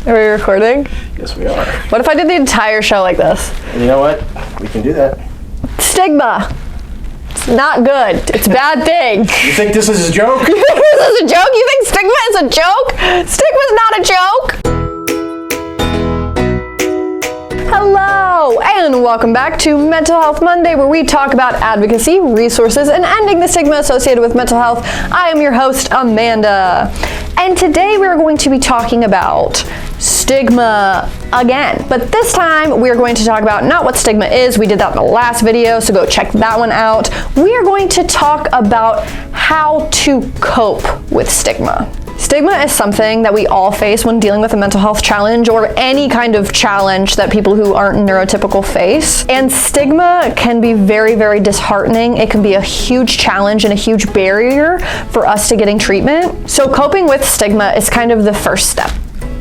Are we recording? Yes, we are. What if I did the entire show like this? And you know what? We can do that. Stigma. It's not good. It's a bad thing. You think this is a joke? You think this is a joke? You think stigma is a joke? Stigma's not a joke. Hello, and welcome back to Mental Health Monday, where we talk about advocacy, resources, and ending the stigma associated with mental health. I am your host, Amanda. And today we're going to be talking about stigma again. But this time we're going to talk about not what stigma is. We did that in the last video, so go check that one out. We are going to talk about how to cope with stigma. Stigma is something that we all face when dealing with a mental health challenge or any kind of challenge that people who aren't neurotypical face. And stigma can be very, very disheartening. It can be a huge challenge and a huge barrier for us to getting treatment. So coping with stigma is kind of the first step.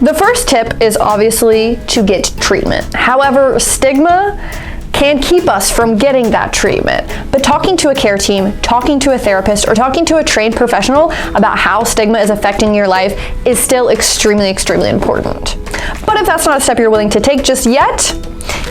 The first tip is obviously to get treatment. However, stigma can keep us from getting that treatment. But talking to a care team, talking to a therapist, or talking to a trained professional about how stigma is affecting your life is still extremely, extremely important. But if that's not a step you're willing to take just yet,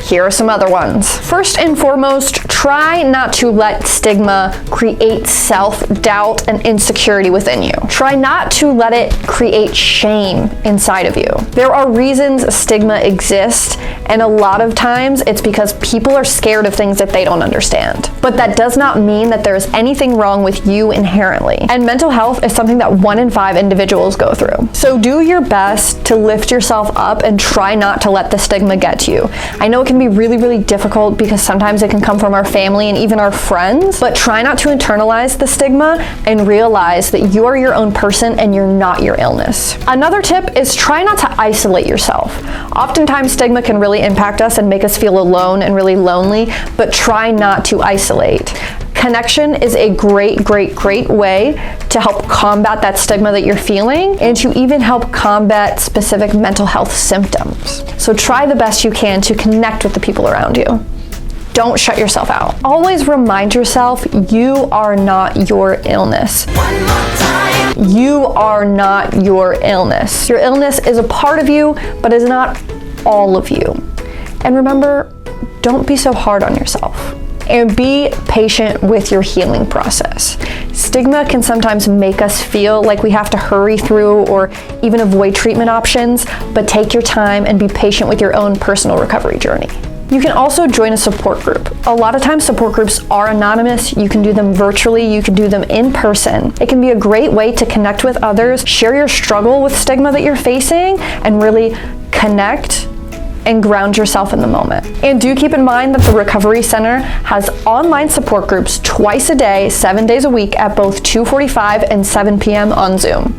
here are some other ones. First and foremost, try not to let stigma create self-doubt and insecurity within you. Try not to let it create shame inside of you. There are reasons stigma exists, and a lot of times it's because people are scared of things that they don't understand. But that does not mean that there's anything wrong with you inherently. And mental health is something that 1 in 5 individuals go through. So do your best to lift yourself up and try not to let the stigma get to you. I know it can be really, really difficult because sometimes it can come from our family and even our friends, but try not to internalize the stigma and realize that you are your own person and you're not your illness. Another tip is try not to isolate yourself. Oftentimes stigma can really impact us and make us feel alone and really lonely, but try not to isolate. Connection is a great, great, great way to help combat that stigma that you're feeling and to even help combat specific mental health symptoms. So try the best you can to connect with the people around you. Don't shut yourself out. Always remind yourself you are not your illness. One more time. You are not your illness. Your illness is a part of you, but is not all of you. And remember, don't be so hard on yourself. And be patient with your healing process. Stigma can sometimes make us feel like we have to hurry through or even avoid treatment options, but take your time and be patient with your own personal recovery journey. You can also join a support group. A lot of times support groups are anonymous. You can do them virtually, you can do them in person. It can be a great way to connect with others, share your struggle with stigma that you're facing, and really connect and ground yourself in the moment. And do keep in mind that the Recovery Center has online support groups twice a day, 7 days a week at both 2:45 and 7 p.m. on Zoom.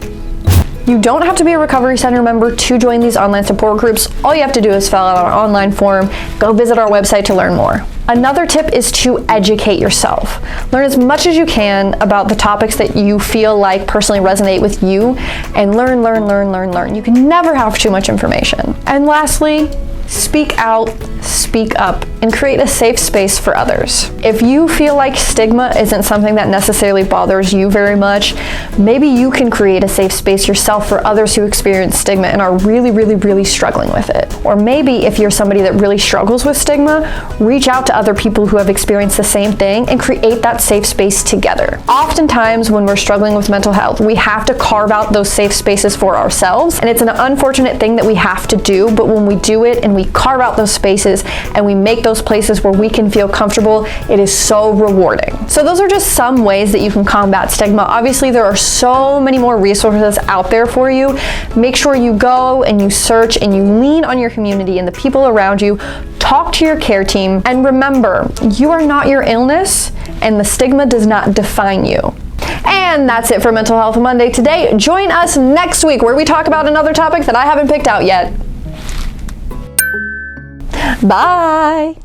You don't have to be a Recovery Center member to join these online support groups. All you have to do is fill out our online form, go visit our website to learn more. Another tip is to educate yourself. Learn as much as you can about the topics that you feel like personally resonate with you, and learn. You can never have too much information. And lastly, speak out, speak up, and create a safe space for others. If you feel like stigma isn't something that necessarily bothers you very much, maybe you can create a safe space yourself for others who experience stigma and are really, really, really struggling with it. Or maybe if you're somebody that really struggles with stigma, reach out to other people who have experienced the same thing and create that safe space together. Oftentimes when we're struggling with mental health, we have to carve out those safe spaces for ourselves, and it's an unfortunate thing that we have to do, but when we do it and we carve out those spaces and we make those places where we can feel comfortable, it is so rewarding. So those are just some ways that you can combat stigma. Obviously, there are so many more resources out there for you. Make sure you go and you search and you lean on your community and the people around you. Talk to your care team, and remember, you are not your illness and the stigma does not define you. And that's it for Mental Health Monday today. Join us next week where we talk about another topic that I haven't picked out yet. Bye.